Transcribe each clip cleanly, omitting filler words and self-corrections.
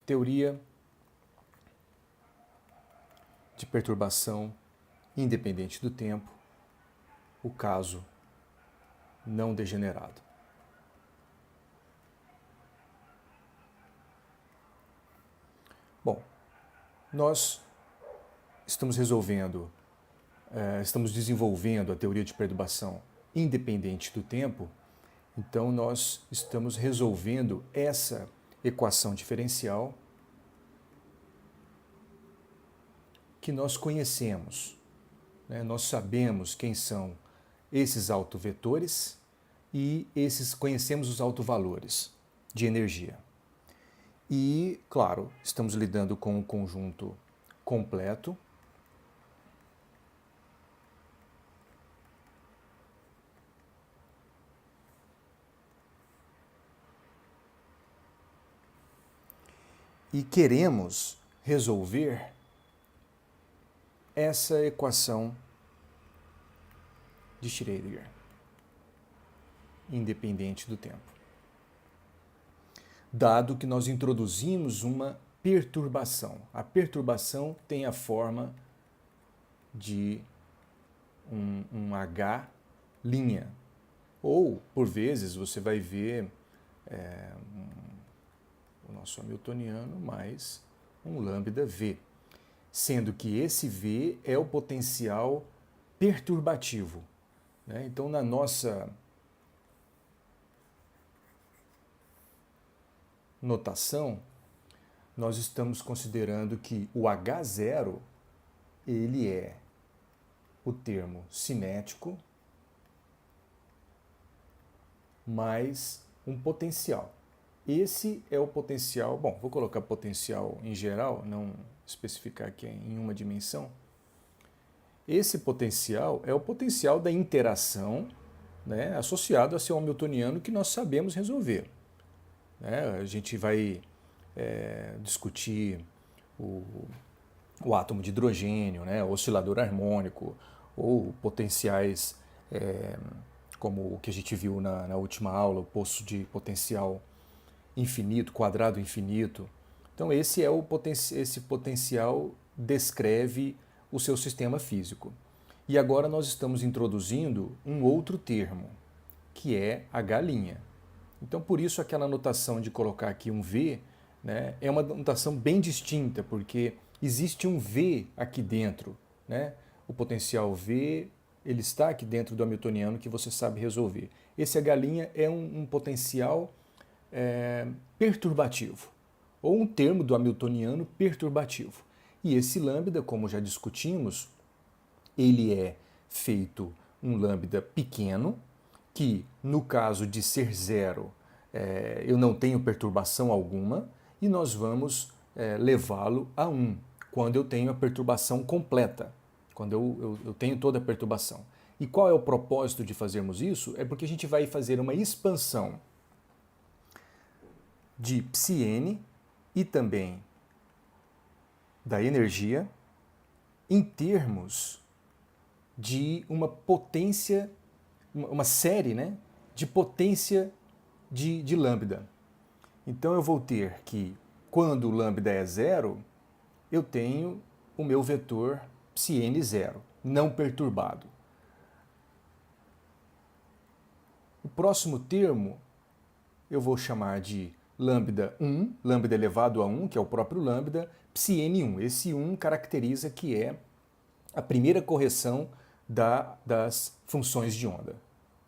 teoria de perturbação independente do tempo, o caso não degenerado. Bom, nós estamos desenvolvendo a teoria de perturbação independente do tempo, então nós estamos resolvendo essa equação diferencial que nós conhecemos, né? Nós sabemos quem são esses autovetores e conhecemos os autovalores de energia. E, claro, estamos lidando com um conjunto completo. E queremos resolver essa equação de Schrödinger, independente do tempo. Dado que nós introduzimos uma perturbação. A perturbação tem a forma de um H', ou, por vezes, você vai ver o nosso hamiltoniano mais um lambda V, sendo que esse V é o potencial perturbativo, né? Então, na nossa notação, nós estamos considerando que o H0 ele é o termo cinético mais um potencial. Esse é o potencial, bom, vou colocar potencial em geral, não especificar aqui em uma dimensão. Esse potencial é o potencial da interação, né, associado a seu hamiltoniano que nós sabemos resolver. A gente vai discutir o átomo de hidrogênio, né, o oscilador harmônico, ou potenciais como o que a gente viu na última aula, o poço de potencial infinito, quadrado infinito. Então esse potencial descreve o seu sistema físico. E agora nós estamos introduzindo um outro termo, que é H'. Então, por isso, aquela notação de colocar aqui um V, né, é uma notação bem distinta, porque existe um V aqui dentro, né? O potencial V, ele está aqui dentro do hamiltoniano que você sabe resolver. Esse H' é um potencial perturbativo, ou um termo do hamiltoniano perturbativo. E esse lambda, como já discutimos, ele é feito um lambda pequeno, que no caso de ser zero, eu não tenho perturbação alguma, e nós vamos levá-lo a 1, quando eu tenho a perturbação completa, quando eu tenho toda a perturbação. E qual é o propósito de fazermos isso? É porque a gente vai fazer uma expansão de psi-n e também da energia em termos de uma potência, uma série, né, de potência de lambda. Então eu vou ter que, quando o lambda é zero, eu tenho o meu vetor psi-n zero, não perturbado. O próximo termo eu vou chamar de lambda 1, lambda elevado a 1, que é o próprio lambda, psi-n1. Esse 1 caracteriza que é a primeira correção das funções de onda,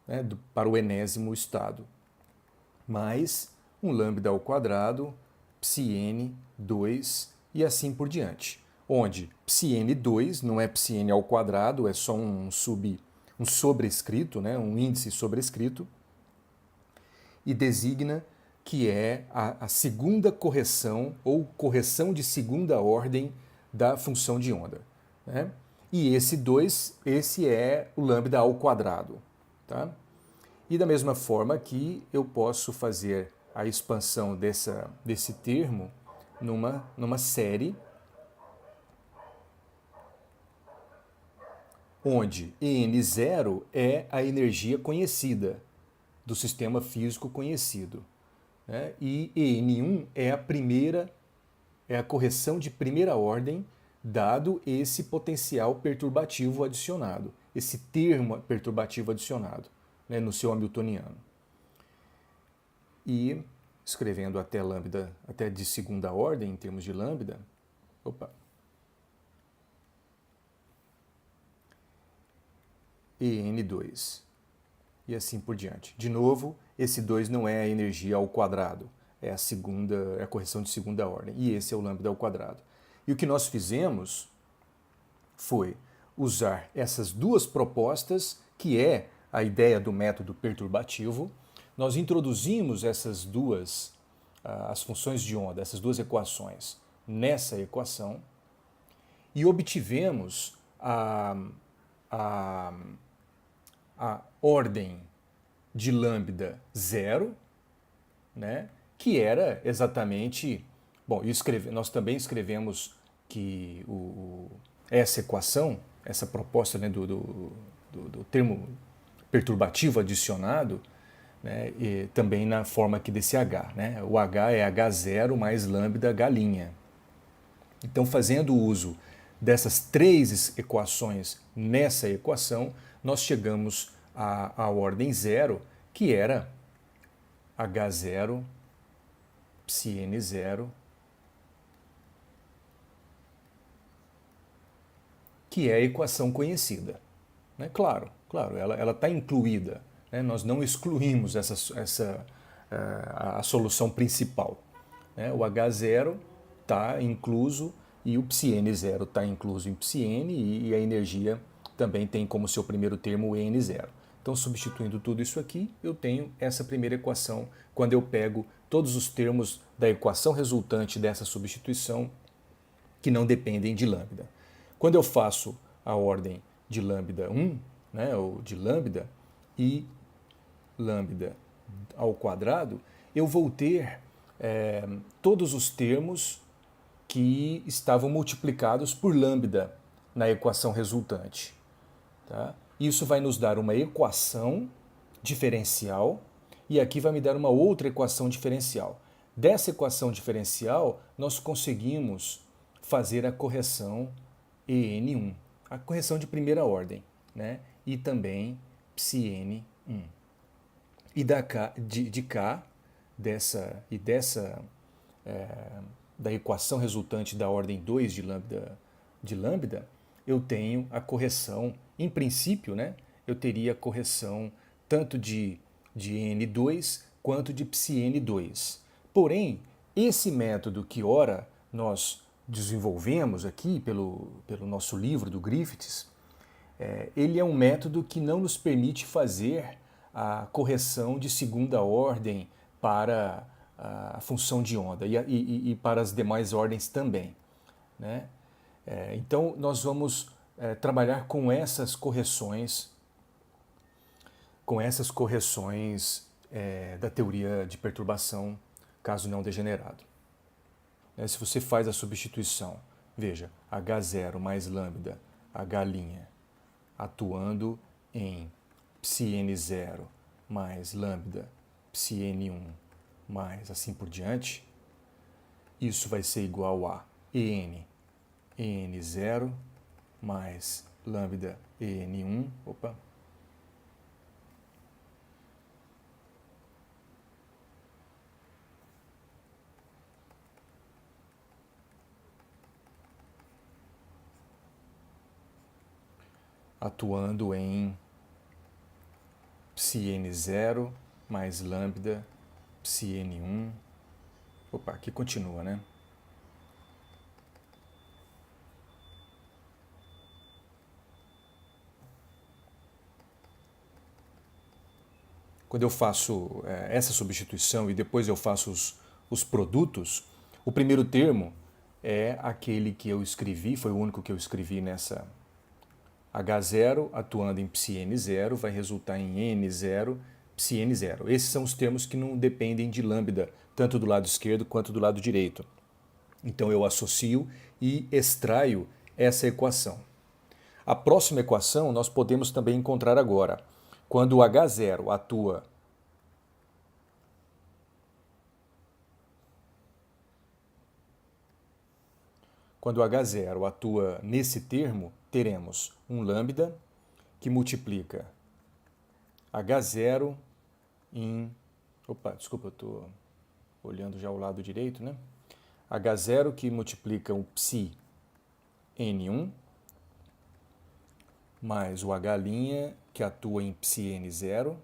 né, para o enésimo estado. Mais um lambda ao quadrado, psi-n2 e assim por diante. Onde psi-n2 não é psi-n ao quadrado, é só um sobrescrito, né, um índice sobrescrito, e designa que é a segunda correção ou correção de segunda ordem da função de onda, né? E esse 2, esse é o lambda ao quadrado, tá? E da mesma forma que eu posso fazer a expansão desse termo numa série onde EN0 é a energia conhecida do sistema físico conhecido, né? E EN1 é a primeira é a correção de primeira ordem, dado esse potencial perturbativo adicionado, esse termo perturbativo adicionado, né, no seu hamiltoniano. E escrevendo até lambda, até de segunda ordem, em termos de lambda, En2, e assim por diante. De novo, esse 2 não é a energia ao quadrado, é a correção de segunda ordem, e esse é o lambda ao quadrado. E o que nós fizemos foi usar essas duas propostas, que é a ideia do método perturbativo. Nós introduzimos essas duas, as funções de onda, essas duas equações, nessa equação, e obtivemos a ordem de lambda zero, né, que era exatamente... Bom, nós também escrevemos que essa equação, essa proposta, né, do termo perturbativo adicionado, né, e também na forma aqui desse H. Né? O H é H0 mais lambda H'. Então, fazendo uso dessas três equações nessa equação, nós chegamos à ordem zero, que era H0 psi n0, que é a equação conhecida. Né? Claro, ela está incluída. Né? Nós não excluímos a solução principal. Né? O H0 está incluso e o psi n0 está incluso em psi n, e a energia também tem como seu primeiro termo o n0. Então, substituindo tudo isso aqui, eu tenho essa primeira equação quando eu pego todos os termos da equação resultante dessa substituição que não dependem de lambda. Quando eu faço a ordem de lambda 1, né, ou de lambda, e lambda ao quadrado, eu vou ter todos os termos que estavam multiplicados por lambda na equação resultante. Tá? Isso vai nos dar uma equação diferencial, e aqui vai me dar uma outra equação diferencial. Dessa equação diferencial, nós conseguimos fazer a correção En1, a correção de primeira ordem, né? E também psi n1. E da equação resultante da ordem 2 de lambda, eu tenho a correção, em princípio, né? Eu teria a correção tanto de n2 quanto de psi n2. Porém, esse método que ora nós desenvolvemos aqui pelo nosso livro do Griffiths, ele é um método que não nos permite fazer a correção de segunda ordem para a função de onda e para as demais ordens também. Né? Então, nós vamos trabalhar com essas correções da teoria de perturbação caso não degenerado. Se você faz a substituição, veja, H0 mais lambda H' atuando em psi n0 mais lambda psi n1 mais assim por diante, isso vai ser igual a en0 mais lambda en1, atuando em psi n0 mais lambda psi n1. Aqui continua, né? Quando eu faço essa substituição e depois eu faço os produtos, o primeiro termo é aquele que eu escrevi, foi o único que eu escrevi nessa H0 atuando em psi n0 vai resultar em n0 psi n0. Esses são os termos que não dependem de lambda, tanto do lado esquerdo quanto do lado direito. Então eu associo e extraio essa equação. A próxima equação nós podemos também encontrar agora. Quando o H0 atua Quando H0 atua nesse termo, teremos um lambda que multiplica H0 em... Opa, desculpa, eu estou olhando já o lado direito, né? H0 que multiplica o psi N1 mais o H' que atua em psi N0.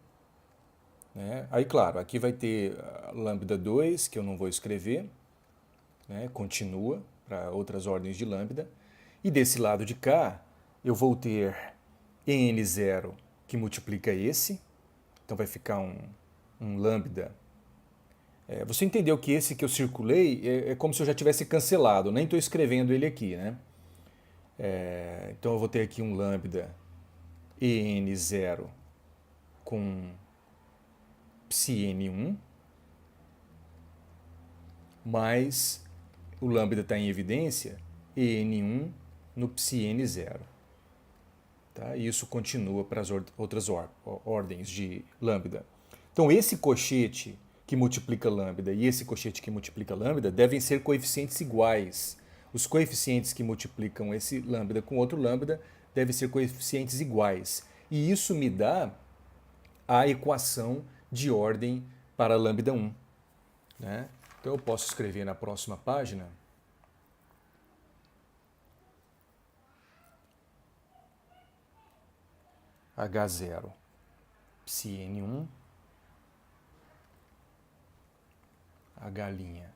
Né? Aí, claro, aqui vai ter lambda 2, que eu não vou escrever, né? Continua para outras ordens de lambda. E desse lado de cá, eu vou ter N0 que multiplica esse, então vai ficar um lambda. Você entendeu que esse que eu circulei é como se eu já tivesse cancelado, nem estou escrevendo ele aqui, né? Então eu vou ter aqui um lambda En0 com psi-N1, mais o lambda está em evidência, En1 no psi-N0. Tá? E isso continua para as outras ordens de lambda. Então esse cochete que multiplica lambda e esse cochete que multiplica lambda devem ser coeficientes iguais. Os coeficientes que multiplicam esse lambda com outro lambda devem ser coeficientes iguais. E isso me dá a equação de ordem para lambda 1. Né? Então eu posso escrever na próxima página H0 psi N1 H'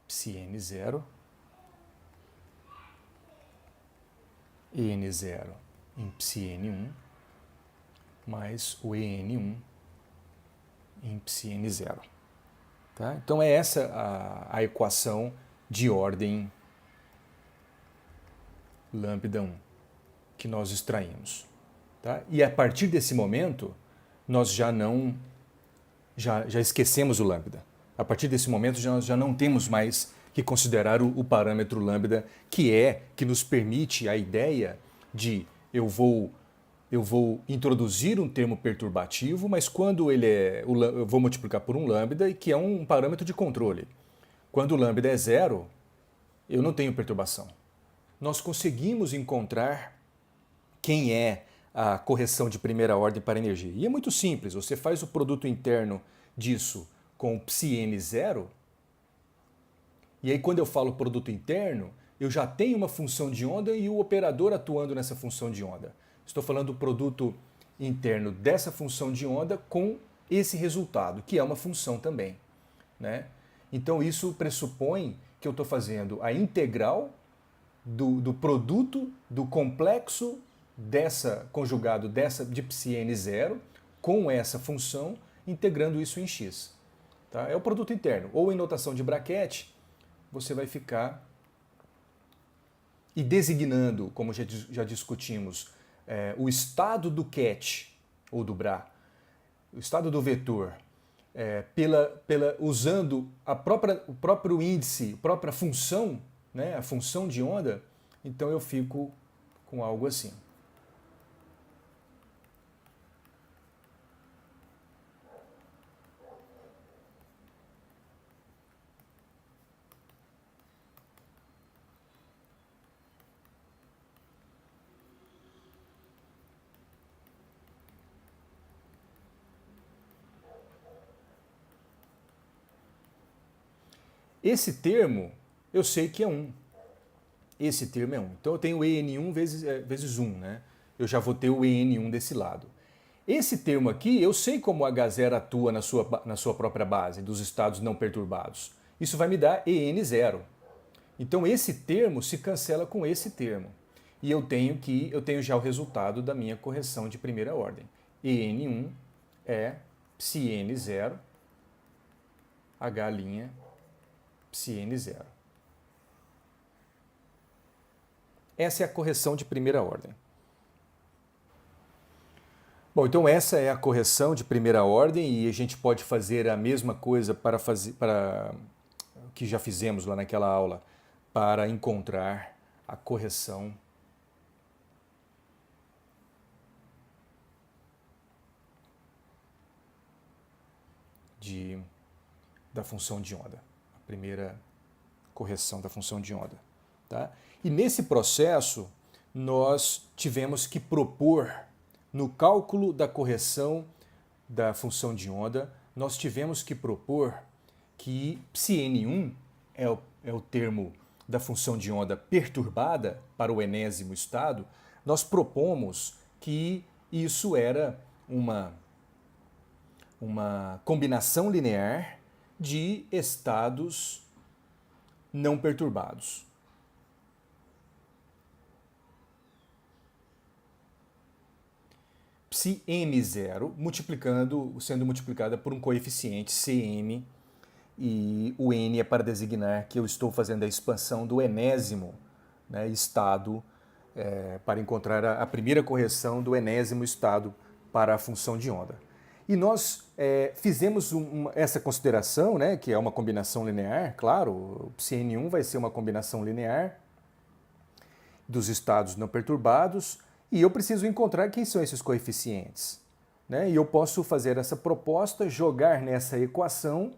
psi N0 En0 em psi N1 mais o En1 em psi N0. Tá? Então é essa a equação de ordem lambda 1 que nós extraímos. Tá? E a partir desse momento, nós já esquecemos o lambda. A partir desse momento, já não temos mais que considerar o parâmetro lambda, que nos permite a ideia de eu vou introduzir um termo perturbativo, mas quando eu vou multiplicar por um lambda, que é um parâmetro de controle. Quando o lambda é zero, eu não tenho perturbação. Nós conseguimos encontrar quem é a correção de primeira ordem para energia. E é muito simples, você faz o produto interno disso com o psi-N0, e aí quando eu falo produto interno, eu já tenho uma função de onda e o operador atuando nessa função de onda. Estou falando do produto interno dessa função de onda com esse resultado, que é uma função também. Né? Então isso pressupõe que eu estou fazendo a integral do produto do complexo conjugado de psi-N0 com essa função, integrando isso em x. Tá? É o produto interno. Ou em notação de braquete, você vai ficar e designando, como já discutimos, o estado do ket, ou do bra, o estado do vetor, usando o próprio índice, a própria função, né, a função de onda, então eu fico com algo assim. Esse termo, eu sei que é 1. Esse termo é 1. Então eu tenho En1 vezes 1, né? Eu já vou ter o En1 desse lado. Esse termo aqui, eu sei como o H0 atua na sua própria base, dos estados não perturbados. Isso vai me dar En0. Então esse termo se cancela com esse termo. E eu tenho já o resultado da minha correção de primeira ordem. En1 é psi-N0, H' psi-N0. Essa é a correção de primeira ordem. Bom, então essa é a correção de primeira ordem e a gente pode fazer a mesma coisa para que já fizemos lá naquela aula, para encontrar a correção da função de onda. A primeira correção da função de onda. Tá? E nesse processo, nós tivemos que propor, no cálculo da correção da função de onda, nós tivemos que propor que ψn1 é o termo da função de onda perturbada para o enésimo estado, nós propomos que isso era uma combinação linear de estados não perturbados. Ψm0 sendo multiplicada por um coeficiente Cm, e o n é para designar que eu estou fazendo a expansão do enésimo, né, estado, para encontrar a primeira correção do enésimo estado para a função de onda. E nós fizemos essa consideração, né, que é uma combinação linear, claro, o ψn1 vai ser uma combinação linear dos estados não perturbados, e eu preciso encontrar quem são esses coeficientes, né? E eu posso fazer essa proposta, jogar nessa equação,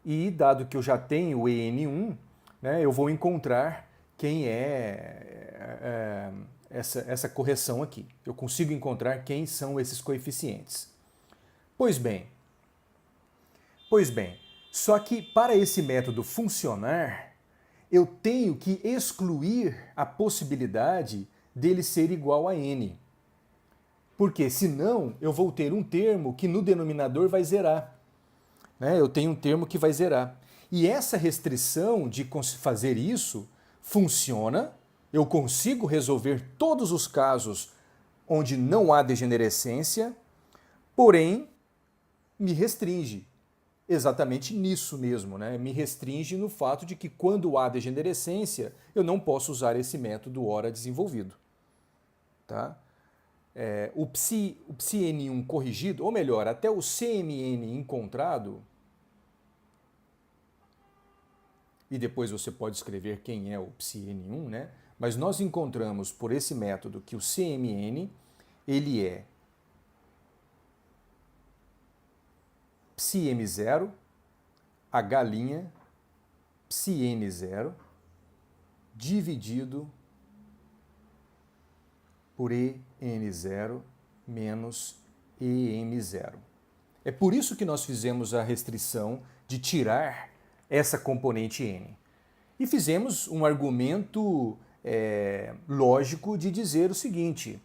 e dado que eu já tenho o en1, né, eu vou encontrar quem é essa correção aqui. Eu consigo encontrar quem são esses coeficientes. Pois bem, só que para esse método funcionar, eu tenho que excluir a possibilidade dele ser igual a n. Porque senão eu vou ter um termo que no denominador vai zerar. Eu tenho um termo que vai zerar. E essa restrição de fazer isso funciona, eu consigo resolver todos os casos onde não há degenerescência, porém me restringe exatamente nisso mesmo, né? Me restringe no fato de que quando há degenerescência, eu não posso usar esse método ora desenvolvido. Tá? O ψn1 corrigido, ou melhor, até o CMN encontrado, e depois você pode escrever quem é o ψn1, né? Mas nós encontramos por esse método que o CMN ele é ψm0, H' ψn0 dividido por en0 menos em0. É por isso que nós fizemos a restrição de tirar essa componente n. E fizemos um argumento lógico de dizer o seguinte: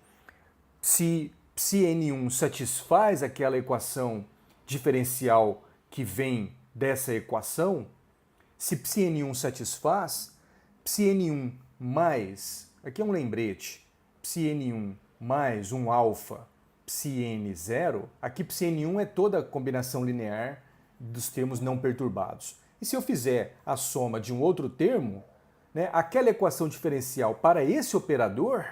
se n1 satisfaz aquela equação diferencial que vem dessa equação, se ψn1 satisfaz, ψn1 mais, aqui é um lembrete, ψn1 mais um alfa ψn0, aqui ψn1 é toda a combinação linear dos termos não perturbados. E se eu fizer a soma de um outro termo, né, aquela equação diferencial para esse operador,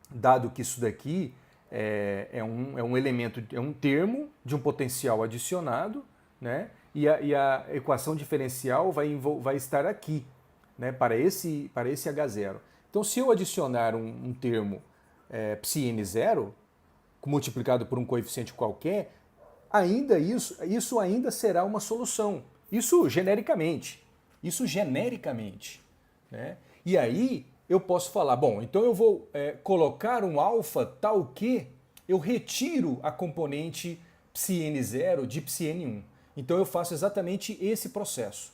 dado que isso daqui é um elemento, é um termo de um potencial adicionado, né, e a equação diferencial vai estar aqui, né, para esse H0. Então, se eu adicionar um termo ψn0, multiplicado por um coeficiente qualquer, ainda isso ainda será uma solução. Isso genericamente. Né? E aí eu posso falar, bom, então eu vou colocar um alfa tal que eu retiro a componente ψn0 de ψn1. Então eu faço exatamente esse processo,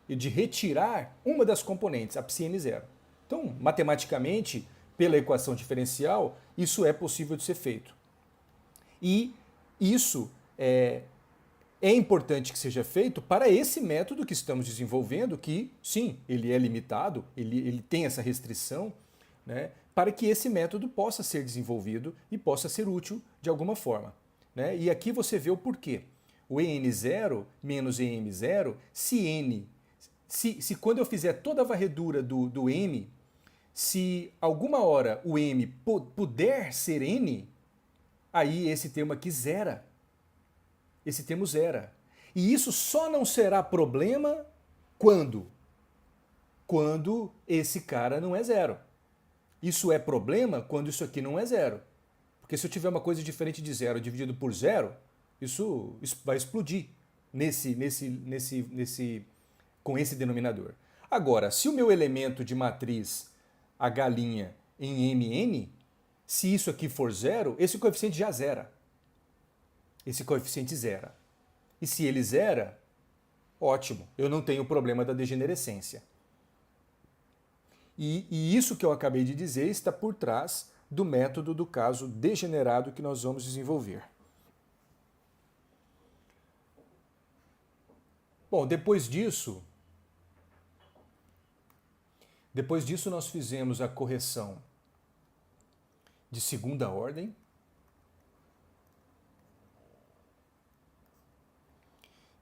de retirar uma das componentes, a ψn0. Então, matematicamente, pela equação diferencial, isso é possível de ser feito. E isso é importante que seja feito para esse método que estamos desenvolvendo, que, sim, ele é limitado, ele tem essa restrição, né, para que esse método possa ser desenvolvido e possa ser útil de alguma forma. Né? E aqui você vê o porquê. O en0 menos em0, se quando eu fizer toda a varredura do m, se alguma hora o m puder ser n, aí esse termo aqui zera. Esse termo zera. E isso só não será problema quando? Quando esse cara não é zero. Isso é problema quando isso aqui não é zero. Porque se eu tiver uma coisa diferente de zero dividido por zero, isso vai explodir com esse denominador. Agora, se o meu elemento de matriz a galinha em mn, se isso aqui for zero, esse coeficiente já zera. Esse coeficiente zera. E se ele zera, ótimo, eu não tenho o problema da degenerescência. E isso que eu acabei de dizer está por trás do método do caso degenerado que nós vamos desenvolver. Bom, depois disso nós fizemos a correção de segunda ordem.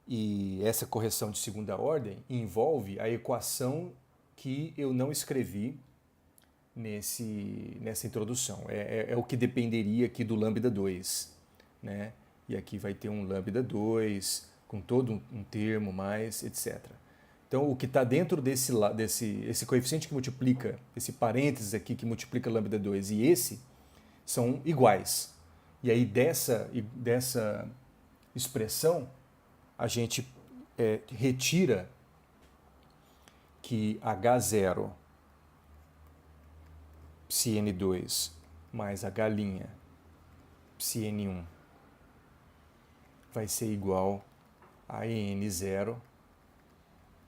E essa correção de segunda ordem envolve a equação que eu não escrevi nessa introdução. É o que dependeria aqui do lambda 2. Né? E aqui vai ter um lambda 2, com todo um termo mais, etc. Então, o que está dentro esse coeficiente que multiplica, esse parênteses aqui que multiplica lambda 2 e esse, são iguais. E aí dessa expressão, a gente retira que H0 psi n2 mais a galinha psi n1 vai ser igual a en0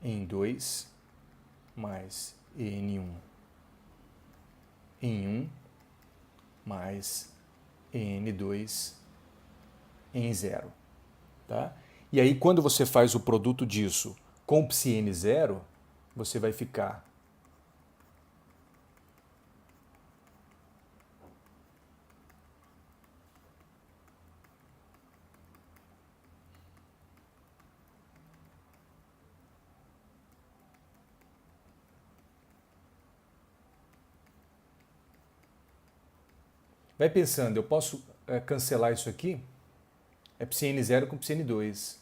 em 2 mais en1 em 1 mais en2 em 0. Tá? E aí, quando você faz o produto disso com psi n0, você vai ficar vai pensando, eu posso cancelar isso aqui? É psi n0 com psi n2.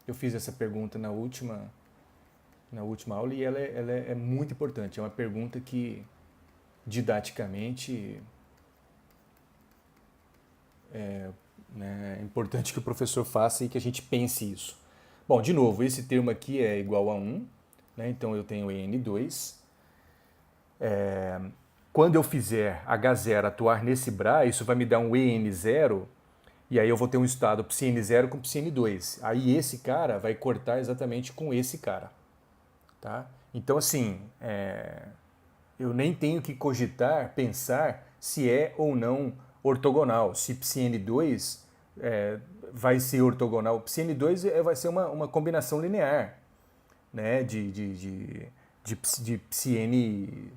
Eu fiz essa pergunta na última aula e ela é muito importante. É uma pergunta que, didaticamente, é importante que o professor faça e que a gente pense isso. Bom, de novo, esse termo aqui é igual a 1, né? Então eu tenho en2. Quando eu fizer H0 atuar nesse Bra, isso vai me dar um en0, e aí eu vou ter um estado psi n0 com psi n2. Aí esse cara vai cortar exatamente com esse cara. Tá? Então, assim, eu nem tenho que cogitar, pensar se é ou não ortogonal. Se psi n2 vai ser ortogonal. Psi n2 vai ser uma combinação linear, né, de psi n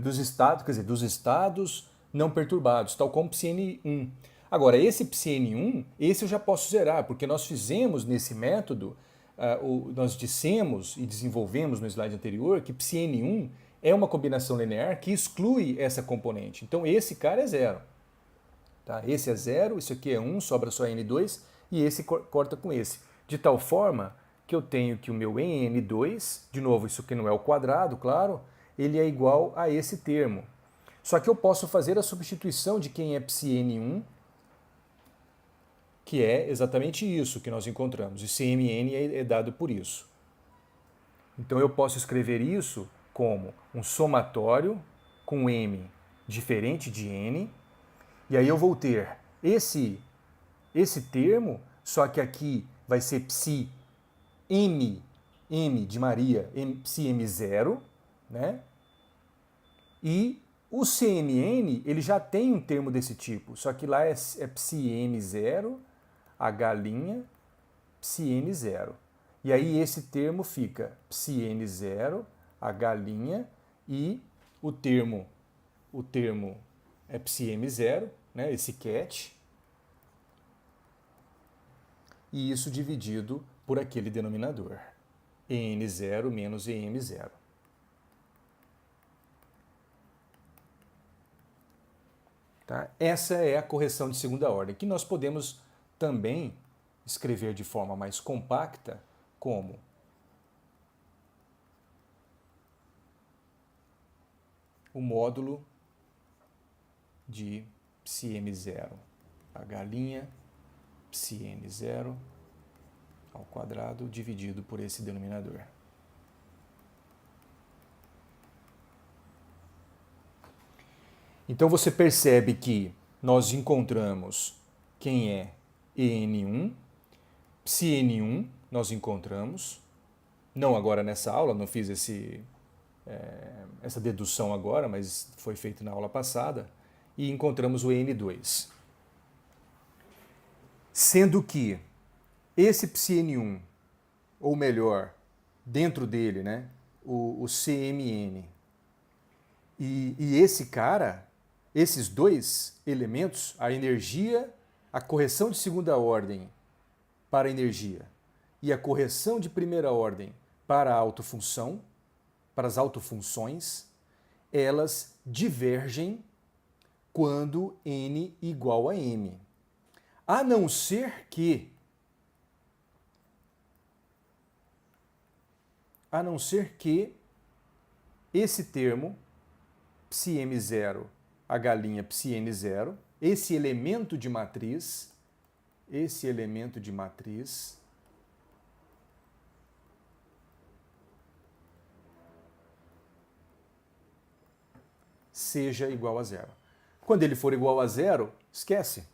dos estados, quer dizer, dos estados não perturbados, tal como psi n1. Agora, esse psi n1, esse eu já posso zerar, porque nós fizemos nesse método, nós dissemos e desenvolvemos no slide anterior que psi n1 é uma combinação linear que exclui essa componente. Então, esse cara é zero. Tá? Esse é zero, isso aqui é 1, sobra só n2, e esse corta com esse. De tal forma que eu tenho que o meu n2, de novo, isso aqui não é o quadrado, claro, ele é igual a esse termo. Só que eu posso fazer a substituição de quem é psi n1, que é exatamente isso que nós encontramos. E Cmn é dado por isso. Então eu posso escrever isso como um somatório com m diferente de n, e aí eu vou ter esse termo, só que aqui vai ser psi m de Maria, psi m0, né? E o Cmn, ele já tem um termo desse tipo, só que lá é psi m0, a galinha, psi n0. E aí esse termo fica psi n0, a galinha, e o termo é psi m0, né, esse cat, e isso dividido por aquele denominador, en0 menos em0. Tá? Essa é a correção de segunda ordem, que nós podemos também escrever de forma mais compacta como o módulo de psi m0, a galinha, psi n0 ao quadrado dividido por esse denominador. Então você percebe que nós encontramos quem é EN1, psiN1 nós encontramos, não agora nessa aula, não fiz essa dedução agora, mas foi feito na aula passada, e encontramos o EN2. Sendo que esse psiN1, ou melhor, dentro dele, né, o CMN, e esse cara, esses dois elementos, a energia, a correção de segunda ordem para a energia e a correção de primeira ordem para a autofunção, para as autofunções, elas divergem quando n igual a m. A não ser que esse termo, psi-m0, a galinha psi-n0, esse elemento de matriz seja igual a zero. Quando ele for igual a zero, esquece.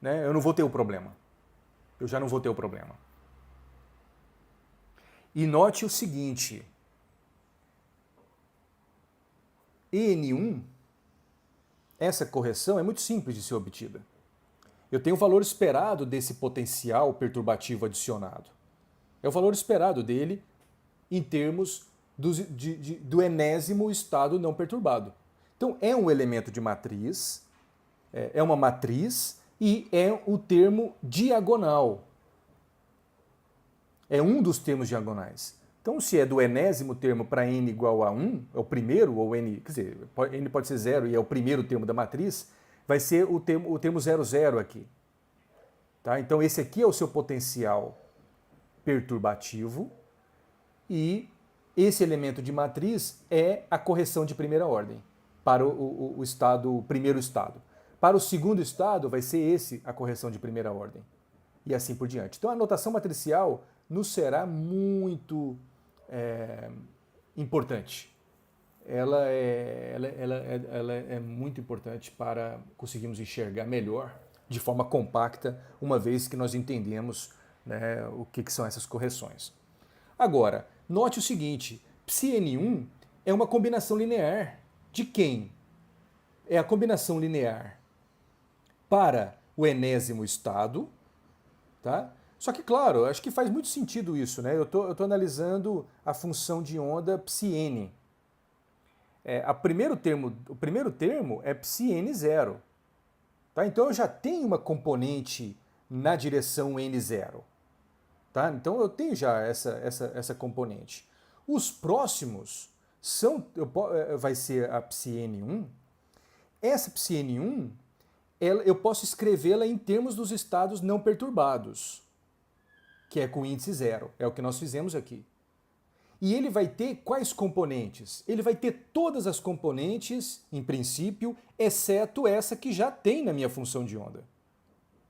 Né? Eu não vou ter o problema. Eu já não vou ter o problema. E note o seguinte, EN1, essa correção é muito simples de ser obtida. Eu tenho o valor esperado desse potencial perturbativo adicionado. É o valor esperado dele em termos do enésimo estado não perturbado. Então, é um elemento de matriz, é uma matriz e é o termo diagonal. É um dos termos diagonais. Então, se é do enésimo termo para n igual a 1, é o primeiro, ou n, quer dizer, n pode ser 0 e é o primeiro termo da matriz, vai ser o termo 00 aqui. Tá? Então, esse aqui é o seu potencial perturbativo e esse elemento de matriz é a correção de primeira ordem para o primeiro estado. Para o segundo estado, vai ser esse a correção de primeira ordem. E assim por diante. Então, a notação matricial nos será muito importante. Ela é muito importante para conseguirmos enxergar melhor, de forma compacta, uma vez que nós entendemos, né, o que são essas correções. Agora, note o seguinte, psiN1 é uma combinação linear. De quem? É a combinação linear para o enésimo estado, tá? Só que, claro, acho que faz muito sentido isso, né? Eu tô analisando a função de onda psi-n. O primeiro termo é psi-n0. Tá? Então eu já tenho uma componente na direção n0. Tá? Então eu tenho já essa componente. Os próximos vai ser a psi-n1. Essa psi-n1 eu posso escrevê-la em termos dos estados não perturbados, que é com índice zero, é o que nós fizemos aqui. E ele vai ter quais componentes? Ele vai ter todas as componentes, em princípio, exceto essa que já tem na minha função de onda.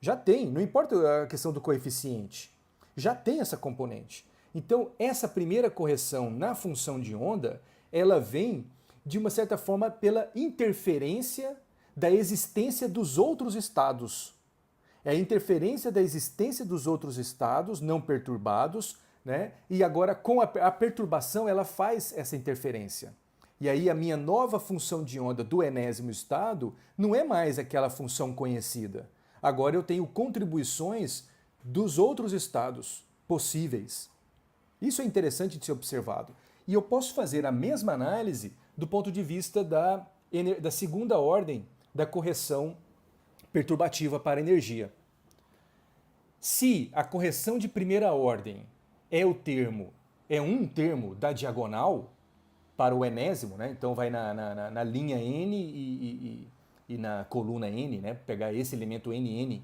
Já tem, não importa a questão do coeficiente, já tem essa componente. Então, essa primeira correção na função de onda, ela vem, de uma certa forma, pela interferência da existência dos outros estados. É a interferência da existência dos outros estados não perturbados, né? E agora, com a perturbação, ela faz essa interferência. E aí a minha nova função de onda do enésimo estado não é mais aquela função conhecida. Agora eu tenho contribuições dos outros estados possíveis. Isso é interessante de ser observado. E eu posso fazer a mesma análise do ponto de vista da segunda ordem da correção perturbativa para energia. Se a correção de primeira ordem é um termo da diagonal para o enésimo, né? Então vai na linha n e na coluna n, né? Pegar esse elemento nn.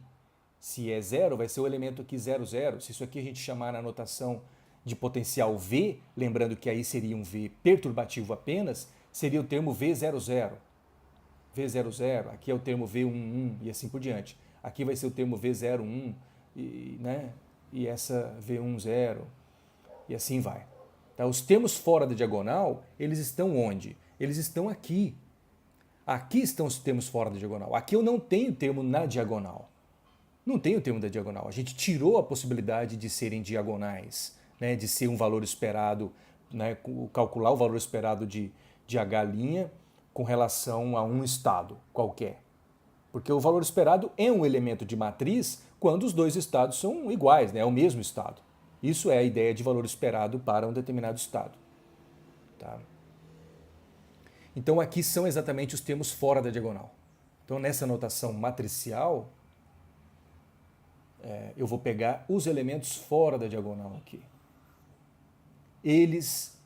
Se é 0, vai ser o elemento aqui 00. Se isso aqui a gente chamar na notação de potencial V, lembrando que aí seria um V perturbativo apenas, seria o termo V00. V00, aqui é o termo V11 e assim por diante. Aqui vai ser o termo V01 né? E essa V10 e assim vai. Tá? Os termos fora da diagonal, eles estão onde? Eles estão aqui. Aqui estão os termos fora da diagonal. Aqui eu não tenho termo na diagonal. Não tenho termo da diagonal. A gente tirou a possibilidade de serem diagonais, né, de ser um valor esperado, né, calcular o valor esperado de H' com relação a um estado qualquer. Porque o valor esperado é um elemento de matriz quando os dois estados são iguais, né, é o mesmo estado. Isso é a ideia de valor esperado para um determinado estado. Tá? Então aqui são exatamente os termos fora da diagonal. Então nessa notação matricial, eu vou pegar os elementos fora da diagonal aqui. Eles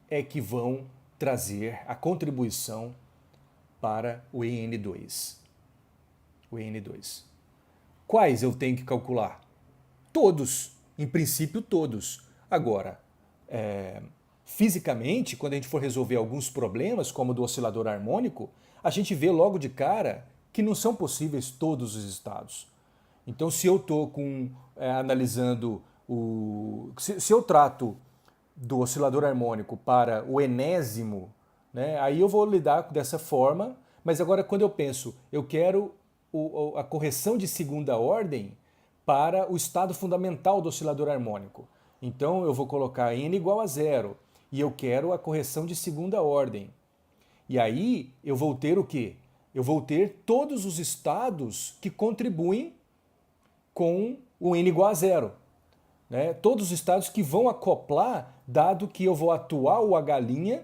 é que vão trazer a contribuição para o EN2. O EN2. Quais eu tenho que calcular? Todos. Em princípio, todos. Agora, fisicamente, quando a gente for resolver alguns problemas, como o do oscilador harmônico, a gente vê logo de cara que não são possíveis todos os estados. Então, se eu estou analisando se eu trato do oscilador harmônico para o enésimo, né, aí eu vou lidar dessa forma, mas agora quando eu penso, eu quero a correção de segunda ordem para o estado fundamental do oscilador harmônico. Então eu vou colocar n igual a zero e eu quero a correção de segunda ordem. E aí eu vou ter o quê? Eu vou ter todos os estados que contribuem com o n igual a zero. Né? Todos os estados que vão acoplar, dado que eu vou atuar o H',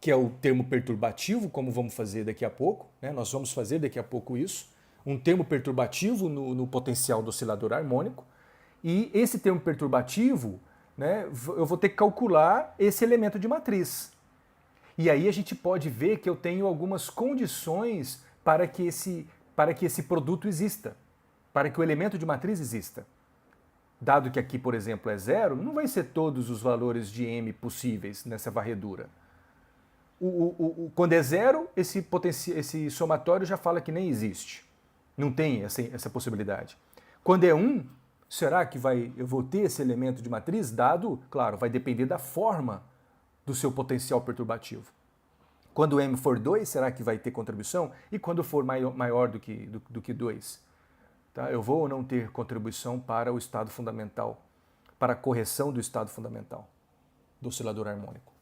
que é o termo perturbativo, como vamos fazer daqui a pouco, né? Nós vamos fazer daqui a pouco isso, um termo perturbativo no potencial do oscilador harmônico, e esse termo perturbativo, né, eu vou ter que calcular esse elemento de matriz. E aí a gente pode ver que eu tenho algumas condições para que esse produto exista, para que o elemento de matriz exista. Dado que aqui, por exemplo, é zero, não vai ser todos os valores de M possíveis nessa varredura. Quando é zero, esse somatório já fala que nem existe. Não tem essa possibilidade. Quando é 1, será que eu vou ter esse elemento de matriz? Dado, claro, vai depender da forma do seu potencial perturbativo. Quando M for 2, será que vai ter contribuição? E quando for maior do que 2? Tá? Eu vou ou não ter contribuição para o estado fundamental, para a correção do estado fundamental do oscilador harmônico.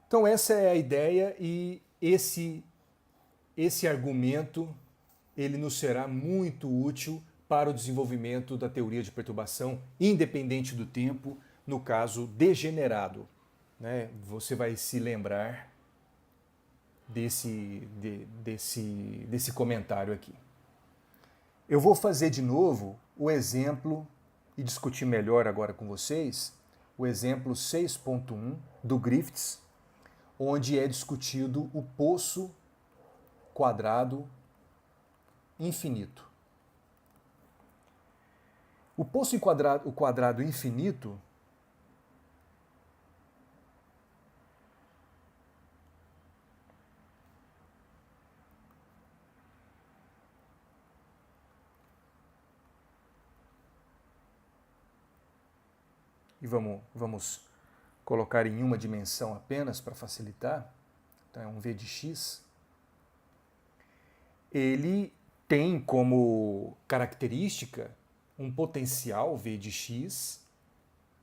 Então essa é a ideia e esse argumento ele nos será muito útil para o desenvolvimento da teoria de perturbação independente do tempo, no caso degenerado. Né? Você vai se lembrar desse comentário aqui. Eu vou fazer de novo o exemplo e discutir melhor agora com vocês o exemplo 6.1 do Griffiths, onde é discutido o poço quadrado infinito. O poço quadrado infinito e vamos colocar em uma dimensão apenas para facilitar, então é um v de x, ele tem como característica um potencial v de x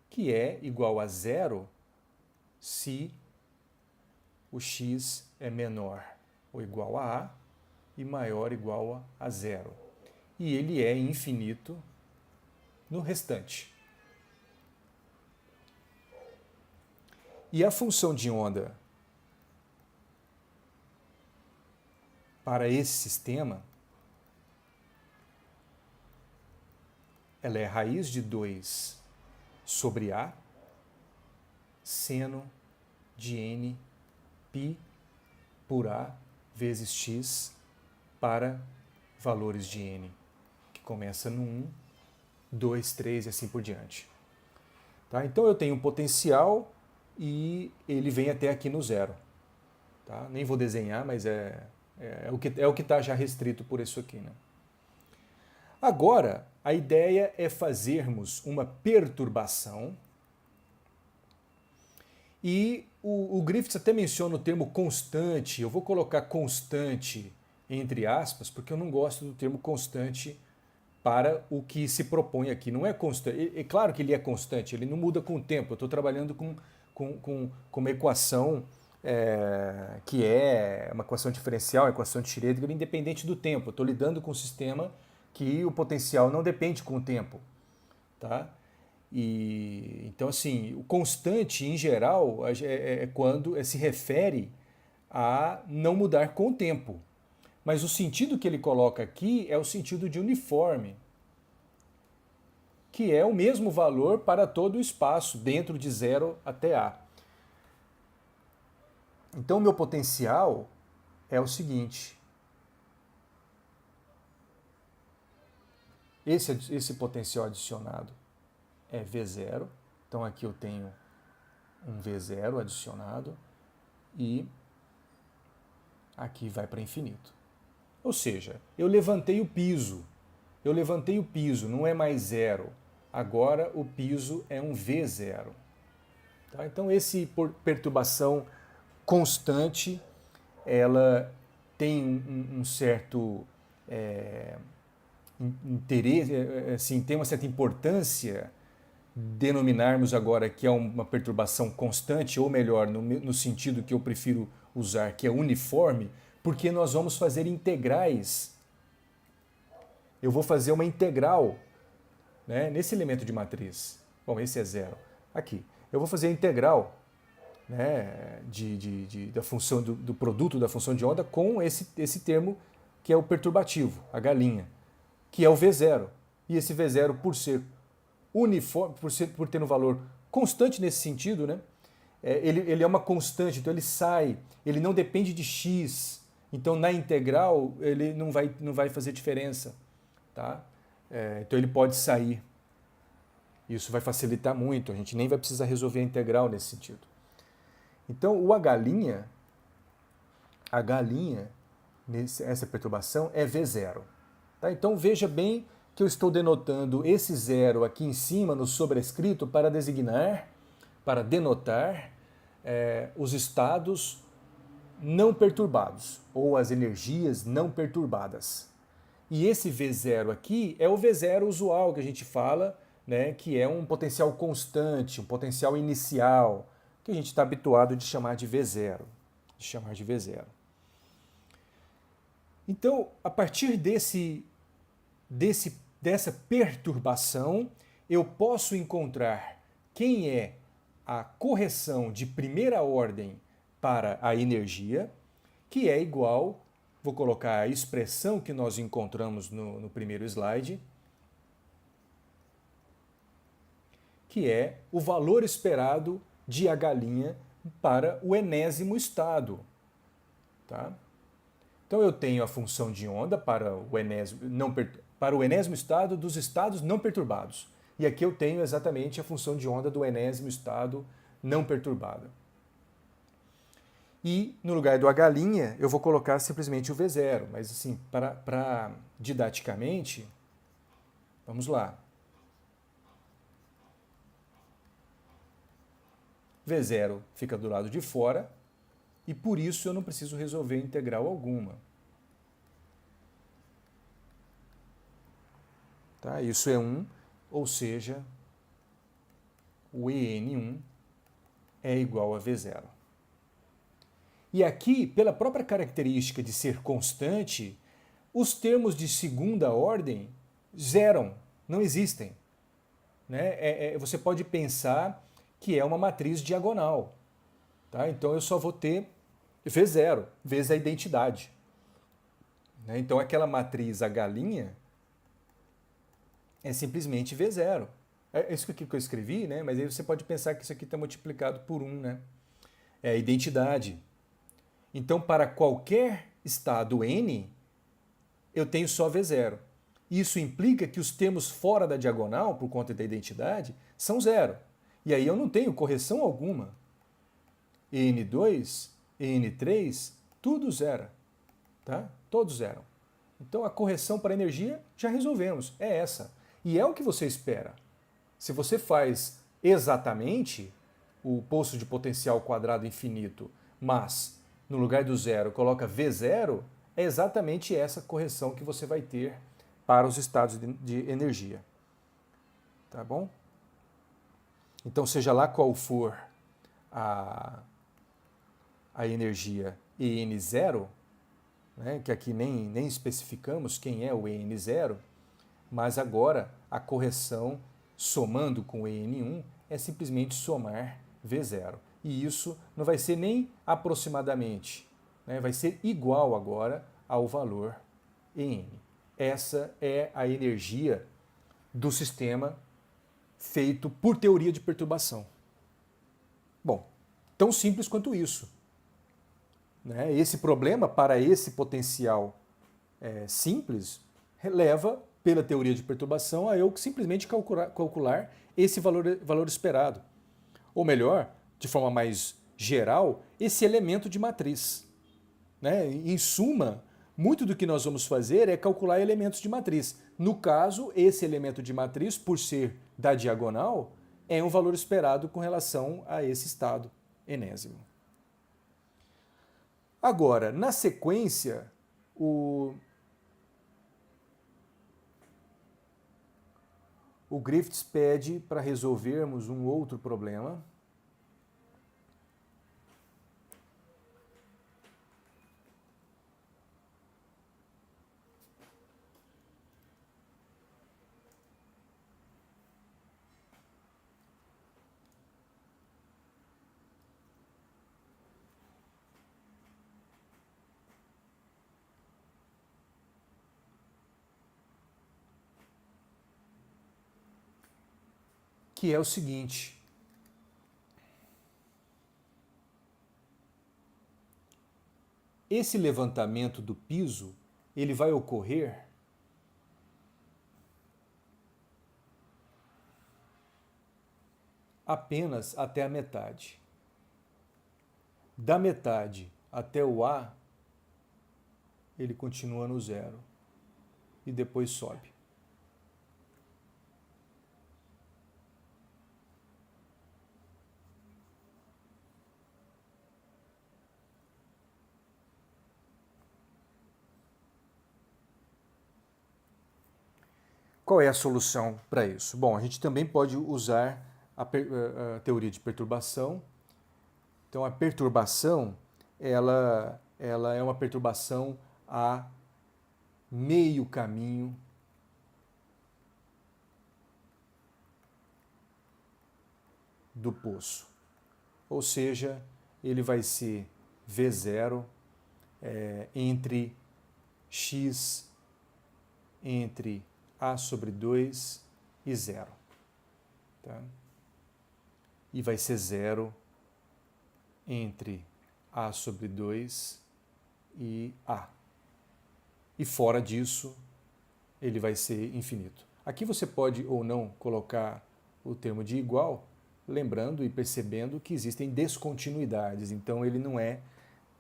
que é igual a zero se o x é menor ou igual a e maior ou igual a zero. E ele é infinito no restante. E a função de onda para esse sistema, ela é raiz de 2 sobre A, seno de n π por A vezes x para valores de n, que começa no 1, 2, 3 e assim por diante. Tá? Então eu tenho um potencial e ele vem até aqui no zero. Tá? Nem vou desenhar, mas é o que está já restrito por isso aqui. Né? Agora, a ideia é fazermos uma perturbação E o Griffiths até menciona o termo constante. Eu vou colocar constante entre aspas, porque eu não gosto do termo constante para o que se propõe aqui. Não é constante. É claro que ele é constante, ele não muda com o tempo. Eu estou trabalhando com uma equação que é uma equação diferencial, uma equação de Schrödinger, independente do tempo. Eu estou lidando com um sistema que o potencial não depende com o tempo. Tá? E, então, assim, o constante, em geral, é quando se refere a não mudar com o tempo. Mas o sentido que ele coloca aqui é o sentido de uniforme, que é o mesmo valor para todo o espaço, dentro de 0 até A. Então, o meu potencial é o seguinte. Esse potencial adicionado é V0. Então, aqui eu tenho um V0 adicionado e aqui vai para infinito. Ou seja, eu levantei o piso. Eu levantei o piso, não é mais 0. Agora o piso é um V0. Tá? Então, esse perturbação constante, ela tem um certo interesse, assim, tem uma certa importância denominarmos agora que é uma perturbação constante, ou melhor, no sentido que eu prefiro usar, que é uniforme, porque nós vamos fazer integrais. Eu vou fazer uma integral, né, nesse elemento de matriz. Bom, esse é 0. Aqui. Eu vou fazer a integral, né, da função do produto da função de onda com esse termo que é o perturbativo, a galinha, que é o V0. E esse V0, por ser uniforme, por ter um valor constante nesse sentido, né, ele é uma constante, então ele não depende de x. Então, na integral, ele não vai fazer diferença. Tá? Então, ele pode sair. Isso vai facilitar muito, a gente nem vai precisar resolver a integral nesse sentido. Então, essa perturbação é V0. Tá? Então, veja bem que eu estou denotando esse 0 aqui em cima no sobrescrito para denotar os estados não perturbados, ou as energias não perturbadas. E esse V0 aqui é o V0 usual que a gente fala, né, que é um potencial constante, um potencial inicial, que a gente está habituado de chamar de V0. Então, a partir dessa perturbação, eu posso encontrar quem é a correção de primeira ordem para a energia, que é igual, vou colocar a expressão que nós encontramos no primeiro slide, que é o valor esperado de H' para o enésimo estado. Tá? Então eu tenho a função de onda para o enésimo estado dos estados não perturbados. E aqui eu tenho exatamente a função de onda do enésimo estado não perturbado. E no lugar do H' eu vou colocar simplesmente o V0. Mas assim, para didaticamente, vamos lá. V0 fica do lado de fora e por isso eu não preciso resolver integral alguma. Tá? Isso é 1, ou seja, o EN1 é igual a V0. E aqui, pela própria característica de ser constante, os termos de segunda ordem zeram, não existem. Né? Você pode pensar que é uma matriz diagonal. Tá? Então eu só vou ter V0, vezes a identidade. Né? Então aquela matriz H' é simplesmente V0. É isso aqui que eu escrevi, né? Mas aí você pode pensar que isso aqui está multiplicado por 1. Né? É a identidade. Então, para qualquer estado N, eu tenho só V0. Isso implica que os termos fora da diagonal, por conta da identidade, são 0. E aí eu não tenho correção alguma. EN2, EN3, tudo zero. Tá? Todos zeram. Então a correção para energia já resolvemos, é essa. E é o que você espera. Se você faz exatamente, o poço de potencial quadrado infinito, mas no lugar do zero coloca V0, é exatamente essa correção que você vai ter para os estados de energia. Tá bom? Então, seja lá qual for a energia EN0, né, que aqui nem especificamos quem é o EN0, mas agora a correção somando com o EN1 é simplesmente somar V0. E isso não vai ser nem aproximadamente, né, vai ser igual agora ao valor EN. Essa é a energia do sistema feito por teoria de perturbação. Bom, tão simples quanto isso. Né? Esse problema, para esse potencial simples, leva, pela teoria de perturbação, a eu simplesmente calcular esse valor esperado. Ou melhor, de forma mais geral, esse elemento de matriz. Né? Em suma, muito do que nós vamos fazer é calcular elementos de matriz. No caso, esse elemento de matriz, por ser da diagonal, é um valor esperado com relação a esse estado enésimo. Agora, na sequência, o Griffiths pede para resolvermos um outro problema. Que é o seguinte: esse levantamento do piso, ele vai ocorrer apenas até a metade. Da metade até o A, ele continua no zero e depois sobe. Qual é a solução para isso? Bom, a gente também pode usar a teoria de perturbação. Então, a perturbação, ela é uma perturbação a meio caminho do poço. Ou seja, ele vai ser V0 entre x entre A sobre 2 e 0. Tá? E vai ser 0 entre A sobre 2 e A. E fora disso, ele vai ser infinito. Aqui você pode ou não colocar o termo de igual, lembrando e percebendo que existem descontinuidades. Então, ele não é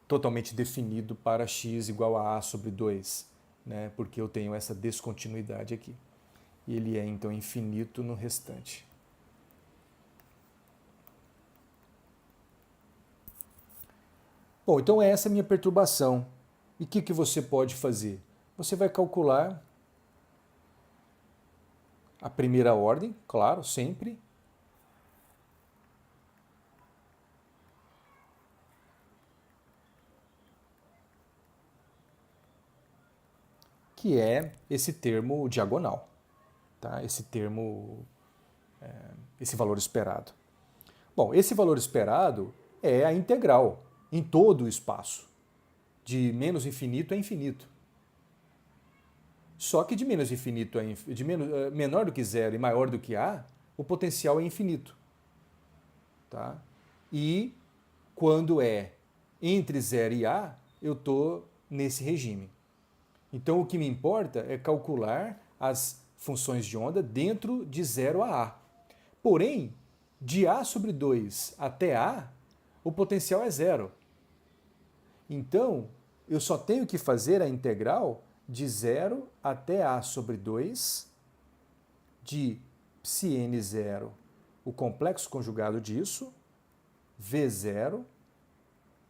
totalmente definido para x igual a A sobre 2. Né, porque eu tenho essa descontinuidade aqui. E ele é, então, infinito no restante. Bom, então essa é a minha perturbação. E o que você pode fazer? Você vai calcular a primeira ordem, claro, sempre. Que é esse termo diagonal, tá? Esse termo, esse valor esperado. Bom, esse valor esperado é a integral em todo o espaço. De menos infinito a infinito. Só que de menos infinito a menor do que zero e maior do que A, o potencial é infinito. Tá? E quando é entre 0 e A, eu estou nesse regime. Então, o que me importa é calcular as funções de onda dentro de 0 a A. Porém, de A sobre 2 até A, o potencial é zero. Então, eu só tenho que fazer a integral de 0 até A sobre 2 de πn0, o complexo conjugado disso, V0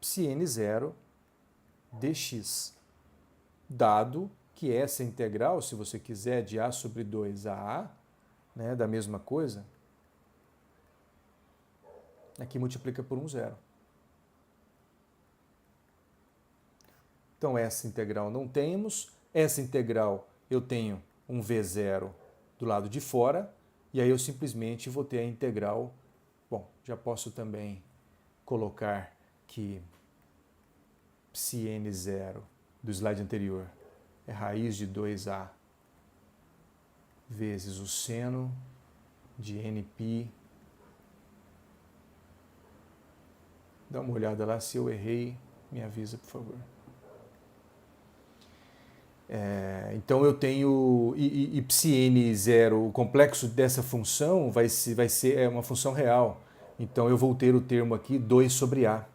psi-n0 dx, dado que essa integral, se você quiser, de a sobre 2 a, né, da mesma coisa, aqui multiplica por um zero. Então, essa integral não temos. Essa integral eu tenho um V0 do lado de fora, e aí eu simplesmente vou ter a integral. Bom, já posso também colocar que psi-n0 do slide anterior é raiz de 2a vezes o seno de nπ. Dá uma olhada lá, se eu errei, me avisa, por favor. Então eu tenho, e psi-n0, o complexo dessa função vai ser uma função real. Então eu vou ter o termo aqui 2 sobre a.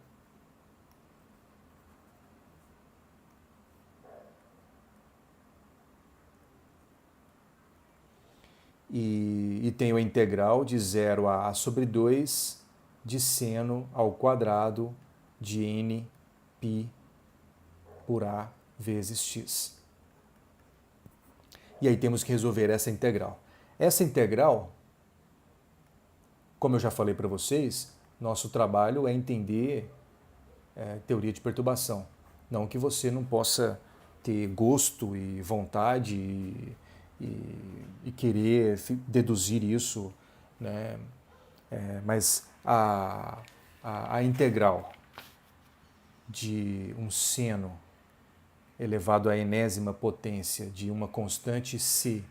E tenho a integral de 0 a sobre 2 de seno ao quadrado de n π por a vezes x. E aí temos que resolver essa integral. Essa integral, como eu já falei para vocês, nosso trabalho é entender teoria de perturbação. Não que você não possa ter gosto e vontade e querer deduzir isso, né? Mas a integral de um seno elevado à enésima potência de uma constante c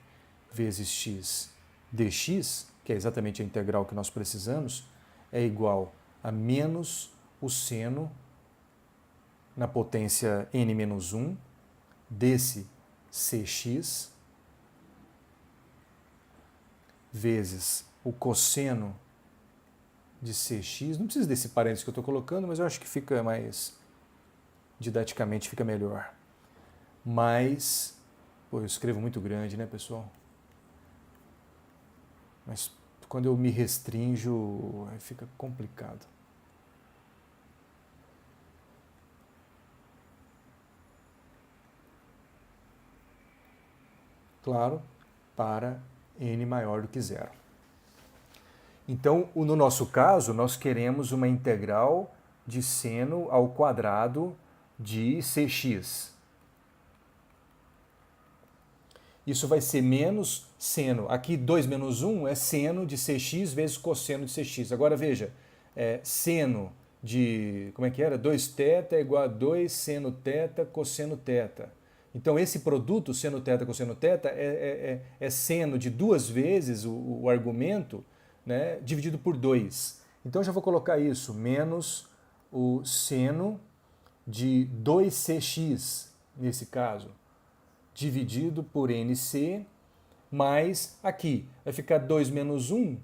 vezes x dx, que é exatamente a integral que nós precisamos, é igual a menos o seno na potência n-1 desse cx vezes o cosseno de cx. Não precisa desse parênteses que eu estou colocando, mas eu acho que fica mais, didaticamente fica melhor. Mas, pô, eu escrevo muito grande, né, pessoal? Mas quando eu me restrinjo, fica complicado. Claro, para n maior do que zero. Então, no nosso caso, nós queremos uma integral de seno ao quadrado de cx. Isso vai ser menos seno. Aqui 2 menos 1 é seno de cx vezes cosseno de cx. Agora veja, seno de, como é que era? 2θ é igual a 2 seno θ cosseno θ. Então esse produto, seno θ cosseno θ, é seno de duas vezes o argumento, né, dividido por 2. Então eu já vou colocar isso, menos o seno de 2cx, nesse caso, dividido por nc, mais aqui, vai ficar 2 menos 1,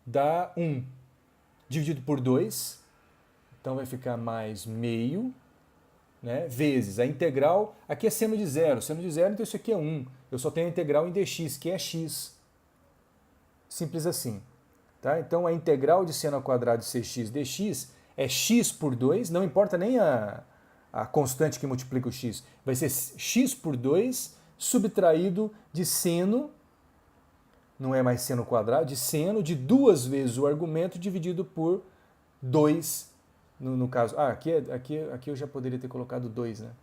dá 1, dividido por 2, então vai ficar mais meio, né, vezes a integral, aqui é seno de zero, então isso aqui é 1, eu só tenho a integral em dx, que é x, simples assim. Tá? Então a integral de seno ao quadrado de cx dx é x por 2, não importa nem a constante que multiplica o x, vai ser x por 2 subtraído de seno, não é mais seno quadrado, de seno de duas vezes o argumento dividido por 2, no caso. Aqui eu já poderia ter colocado 2, né?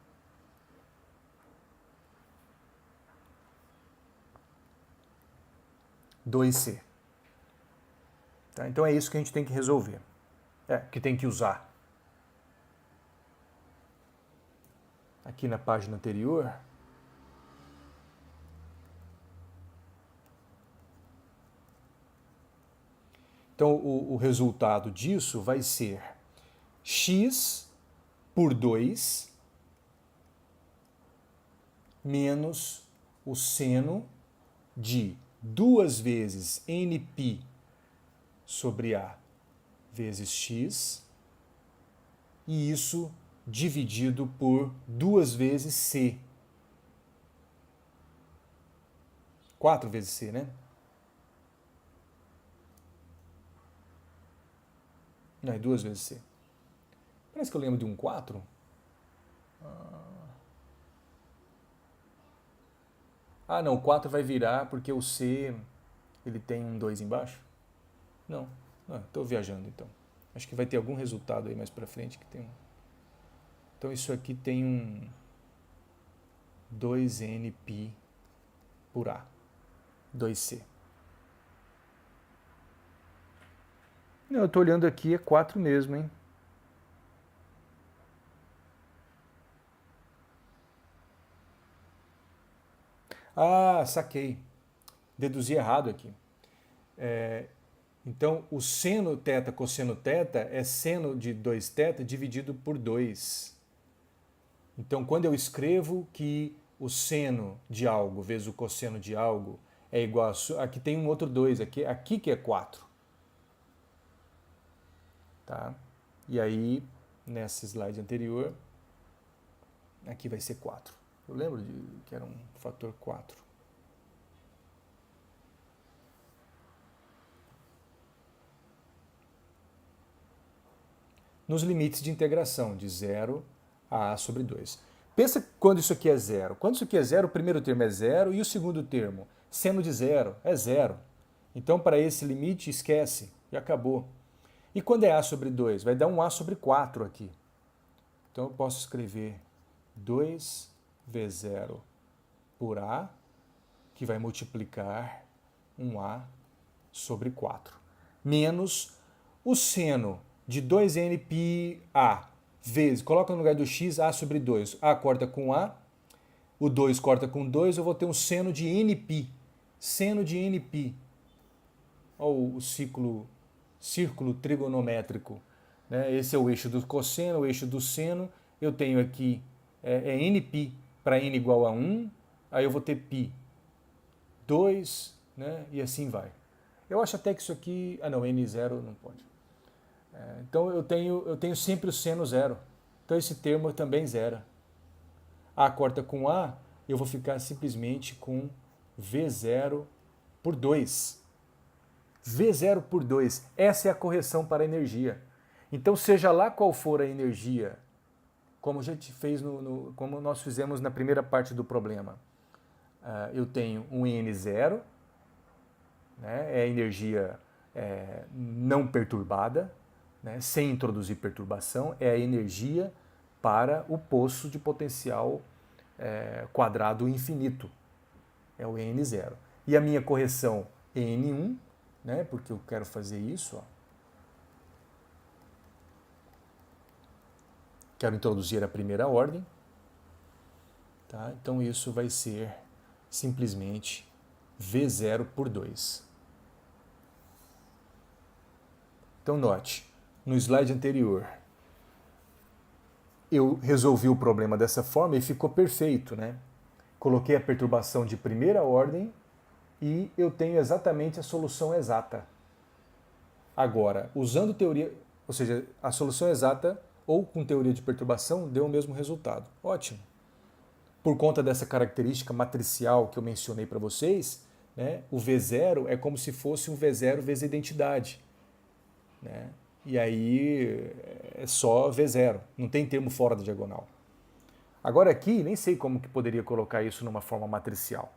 (2c). Tá? Então é isso que a gente tem que resolver, que tem que usar. Aqui na página anterior, então o resultado disso vai ser x por 2 menos o seno de 2 vezes nπ sobre a vezes x, e isso dividido por 2 vezes c. 4 vezes c, né? Não, é 2 vezes c. Parece que eu lembro de um 4. Ah, não, o 4 vai virar porque o C ele tem um 2 embaixo? Não, estou viajando então. Acho que vai ter algum resultado aí mais para frente que tem um. Então isso aqui tem um 2nπ por A, 2C. Não, eu estou olhando aqui, é 4 mesmo, hein? Ah, saquei. Deduzi errado aqui. Então, o seno θ cosseno θ é seno de 2θ dividido por 2. Então, quando eu escrevo que o seno de algo vezes o cosseno de algo é igual a... Aqui tem um outro 2, aqui que é 4. Tá? E aí, nessa slide anterior, aqui vai ser 4. Eu lembro que era um fator 4. Nos limites de integração, de 0 a A sobre 2. Pensa quando isso aqui é 0. Quando isso aqui é 0, o primeiro termo é 0 e o segundo termo, seno de 0, é 0. Então, para esse limite, esquece, já acabou. E quando é A sobre 2? Vai dar um A sobre 4 aqui. Então, eu posso escrever 2V0 por A, que vai multiplicar um A sobre 4, menos o seno de 2nπA vezes, coloca no lugar do x, A sobre 2. A corta com A, o 2 corta com 2, eu vou ter um seno de nπ. Seno de nπ. Olha o círculo trigonométrico. Né? Esse é o eixo do cosseno, o eixo do seno. Eu tenho aqui nπ para n igual a 1, aí eu vou ter π 2, né? E assim vai. Eu acho até que isso aqui... Ah, não, n0 não pode. Então eu tenho sempre o seno zero. Então esse termo também zera. A corta com A, eu vou ficar simplesmente com V0 por 2. V0 por 2. Essa é a correção para a energia. Então, seja lá qual for a energia, como a gente fez como nós fizemos na primeira parte do problema, eu tenho um N0, né, é a energia não perturbada, né, sem introduzir perturbação, é a energia para o poço de potencial quadrado infinito, é o N0. E a minha correção N1, né, porque eu quero fazer isso, ó. Quero introduzir a primeira ordem, tá? Então isso vai ser simplesmente V0 por 2. Então note, no slide anterior, eu resolvi o problema dessa forma e ficou perfeito, né? Coloquei a perturbação de primeira ordem e eu tenho exatamente a solução exata. Agora, usando teoria, ou seja, a solução exata ou com teoria de perturbação deu o mesmo resultado. Ótimo. Por conta dessa característica matricial que eu mencionei para vocês, né, o V0 é como se fosse um V0 vezes a identidade. Né? E aí é só V0, não tem termo fora da diagonal. Agora aqui, nem sei como que poderia colocar isso numa forma matricial,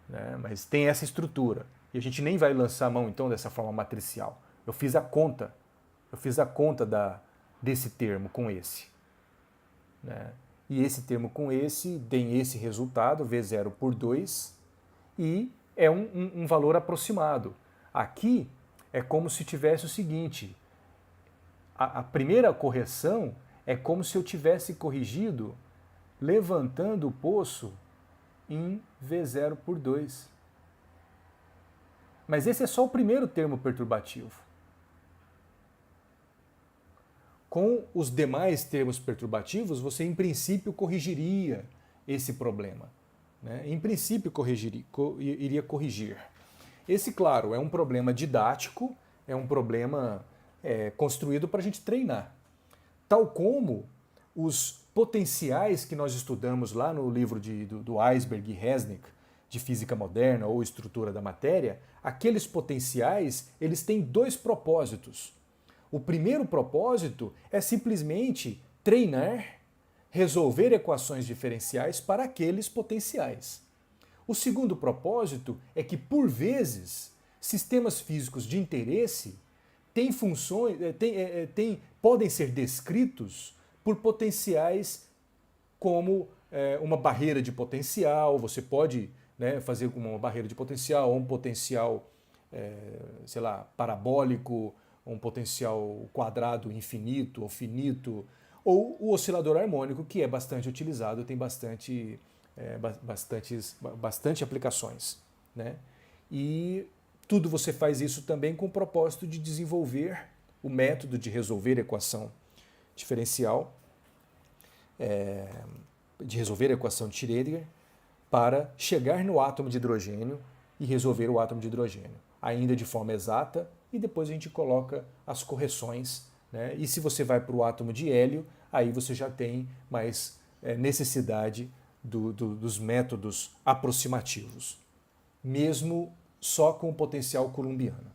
né? Mas tem essa estrutura. E a gente nem vai lançar a mão então dessa forma matricial. Eu fiz a conta desse termo com esse. Né? E esse termo com esse tem esse resultado, V0 por 2, e é um valor aproximado. Aqui é como se tivesse o seguinte, a primeira correção é como se eu tivesse corrigido levantando o poço em V0 por 2. Mas esse é só o primeiro termo perturbativo. Com os demais termos perturbativos, você em princípio corrigiria esse problema. Né? Em princípio iria corrigir. Esse, claro, é um problema didático, é um problema construído para a gente treinar. Tal como os potenciais que nós estudamos lá no livro do Eisberg e Resnick, de Física Moderna ou Estrutura da Matéria, aqueles potenciais eles têm dois propósitos. O primeiro propósito é simplesmente treinar, resolver equações diferenciais para aqueles potenciais. O segundo propósito é que, por vezes, sistemas físicos de interesse têm funções, podem ser descritos por potenciais como uma barreira de potencial. Você pode, né, fazer como uma barreira de potencial, ou um potencial, sei lá, parabólico, um potencial quadrado infinito ou finito, ou o oscilador harmônico, que é bastante utilizado, tem bastante aplicações, né? E tudo você faz isso também com o propósito de desenvolver o método de resolver equação diferencial, de resolver a equação de Schrödinger, para chegar no átomo de hidrogênio e resolver o átomo de hidrogênio, ainda de forma exata, e depois a gente coloca as correções, né? E se você vai para o átomo de hélio, aí você já tem mais necessidade dos métodos aproximativos, mesmo só com o potencial coulombiano.